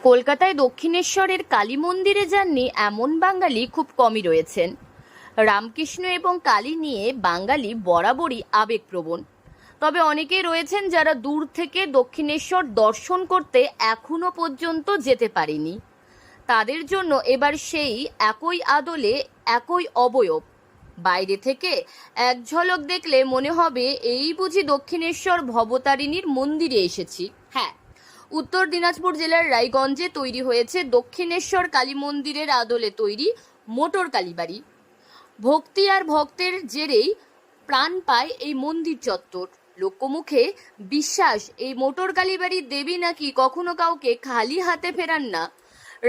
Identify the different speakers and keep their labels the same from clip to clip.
Speaker 1: কলকাতায় দক্ষিণেশ্বরের কালী মন্দিরে যাননি এমন বাঙালি খুব কমই রয়েছেন। রামকৃষ্ণ এবং কালী নিয়ে বাঙালি বরাবরই আবেগপ্রবণ। তবে অনেকেই রয়েছেন যারা দূর থেকে দক্ষিণেশ্বর দর্শন করতে এখনো পর্যন্ত যেতে পারেনি। তাদের জন্য এবার সেই একই আদলে একই অবয়ব। বাইরে থেকে এক ঝলক দেখলে মনে হবে এই বুঝি দক্ষিণেশ্বর ভবতারিণীর মন্দিরে এসেছি। হ্যাঁ, উত্তর দিনাজপুর জেলার রায়গঞ্জে তৈরি হয়েছে দক্ষিণেশ্বর কালী মন্দিরের আদলে তৈরি মোটর কালীবাড়ি। ভক্তি আর ভক্তের জেরেই প্রাণ পায় এই মন্দির চত্বর। লোকমুখে বিশ্বাস, এই মোটর কালীবাড়ির দেবী নাকি কখনো কাউকে খালি হাতে ফেরান না।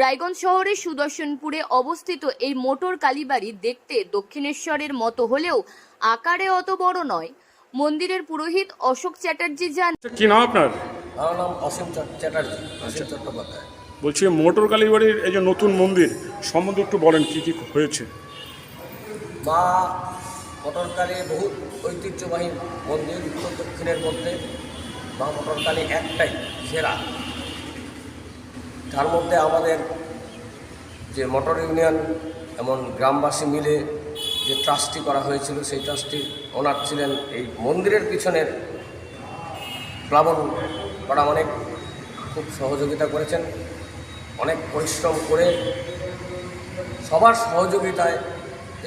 Speaker 1: রায়গঞ্জ শহরের সুদর্শনপুরে অবস্থিত এই মোটর কালীবাড়ি দেখতে দক্ষিণেশ্বরের মতো হলেও আকারে অত বড় নয়। মন্দিরের পুরোহিত অশোক চ্যাটার্জি জান।
Speaker 2: কি নাম আপনার?
Speaker 3: আমার নাম অসীম চ্যাটার্জি, অসীম চট্টোপাধ্যায়।
Speaker 2: বলছি মোটর কালীবাড়ির এই যে নতুন মন্দির সম্বন্ধে একটু বলেন, কি কি হয়েছে?
Speaker 3: মা মটরকালী বহু ঐতিহ্যবাহী মন্দির, উত্তর দক্ষিণের মধ্যে মা মটরকালী একটাই সেরা। তার মধ্যে আমাদের যে মোটর ইউনিয়ন এমন গ্রামবাসী মিলে যে ট্রাস্টি করা হয়েছিল, সেই ট্রাস্টি ওনার ছিলেন এই মন্দিরের পিছনের প্লাবন করা, অনেক খুব সহযোগিতা করেছেন, অনেক পরিশ্রম করে সবার সহযোগিতায়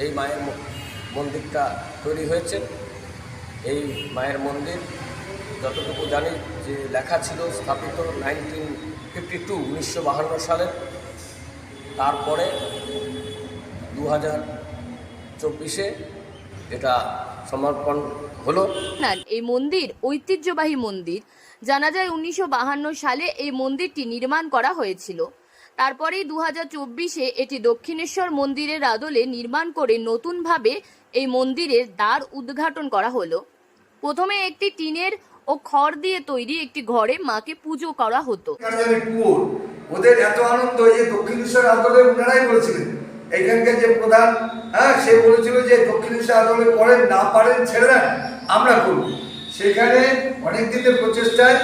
Speaker 3: এই মায়ের মন্দিরটা তৈরি হয়েছে। এই মায়ের মন্দির যতটুকু জানি যে লেখা ছিল স্থাপিত 1952 সালে, তারপরে 2024 এটা সমর্পণ হলো।
Speaker 1: এই মন্দির ঐতিহ্যবাহী মন্দির। জানা যায় 1952 সালে এই মন্দিরটি নির্মাণ করা হয়েছিল। তারপরেই 2024 এটি দক্ষিণেশ্বর মন্দিরের আদলে নির্মাণ করে নতুনভাবে এই মন্দিরের দ্বার উদ্ঘাটন করা হলো। প্রথমে একটি টিনের ও খড় দিয়ে তৈরি একটি ঘরে মাকে পুজো করা হতো।
Speaker 4: ওদের এত আনন্দ যে দক্ষিণেশ্বর আদলে ওনারাই বলেছিলেন, এখানকার যে প্রধান সে বলেছিল যে দক্ষিণেশ্বর আদলে করেন, না পারেন ছেড়ে দেন, আমরা করব। সেখানে অনেক দিনের প্রচেষ্টায়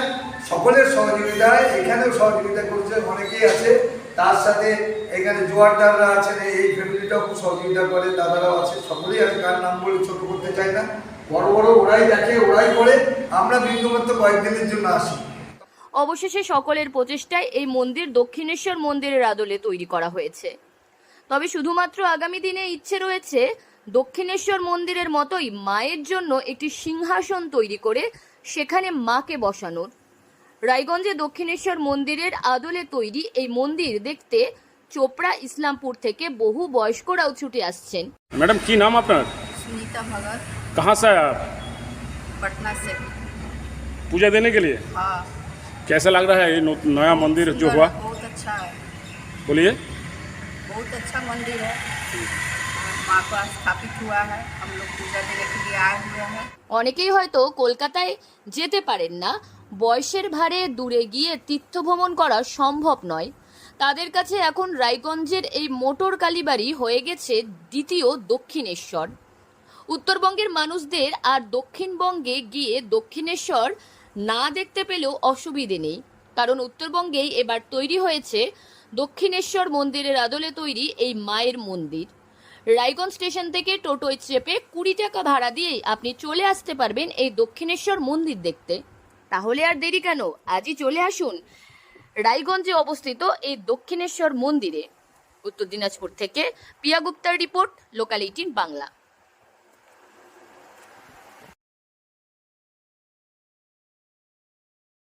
Speaker 4: সকলের সহযোগিতায় এখানেও সহযোগিতা করছে অনেকেই আছে। তার সাথে এখানে জোয়ারদাররা আছেন, এই ফ্যামিলিটাও খুব সহযোগিতা করে, দাদারাও আছে, সকলেই আছে। কার নাম বলে ছোট করতে চাই না, বড় বড় ওরাই দেখে, ওরাই করে, আমরা বিন্দুমাত্র কয়েকদিনের জন্য আসি।
Speaker 1: অবশেষে সকলের প্রচেষ্টায় এই মন্দির দক্ষিণেশ্বর মন্দিরের আদলে তৈরি করা হয়েছে। তবে শুধুমাত্র আগামী দিনে ইচ্ছে রয়েছে দক্ষিণেশ্বর মন্দিরের মতোই মায়ের জন্য একটি সিংহাসন তৈরি করে সেখানে মাকে বসানোর। রায়গঞ্জে দক্ষিণেশ্বর মন্দিরের আদলে তৈরি এই মন্দির দেখতে চোপড়া ইসলামপুর থেকে বহু বয়স্করাও ছুটে আসছেন।
Speaker 2: मैडम की नाम আপনার?
Speaker 5: सुनीता भगत,
Speaker 2: कहाँ से आए आप?
Speaker 5: पटना से।
Speaker 2: पूजा देने के लिए?
Speaker 5: हाँ,
Speaker 2: कैसा लग रहा है ये नया मंदिर जो हुआ?
Speaker 5: बहुत अच्छा है,
Speaker 2: बोलिए।
Speaker 5: बहुत अच्छा मंदिर है। माँ का स्थापित हुआ है, हम लोग पूजा देने के लिए आए हुए हैं।
Speaker 1: অনেকেই হয়তো কলকাতায় যেতে পারেন না, বয়সের ভারে দূরে গিয়ে তীর্থ ভ্রমণ করা সম্ভব নয়। তাদের কাছে এখন রায়গঞ্জের এই মোটর কালীবাড়ি হয়ে গেছে দ্বিতীয় দক্ষিণেশ্বর। উত্তরবঙ্গের মানুষদের আর দক্ষিণবঙ্গে গিয়ে দক্ষিণেশ্বর না দেখতে পেলেও অসুবিধে নেই, কারণ উত্তরবঙ্গেই এবার তৈরি হয়েছে দক্ষিণেশ্বর মন্দিরের আদলে তৈরি এই মায়ের মন্দির। রায়গঞ্জ স্টেশন থেকে টোটোয় চেপে 20 টাকা ভাড়া দিয়েই আপনি চলে আসতে পারবেন এই দক্ষিণেশ্বর মন্দির দেখতে। তাহলে আর দেরি কেন, আজই চলে আসুন রায়গঞ্জে অবস্থিত এই দক্ষিণেশ্বর মন্দিরে। উত্তর দিনাজপুর থেকে পিয়া গুপ্তার রিপোর্ট, লোকাল 18 বাংলা।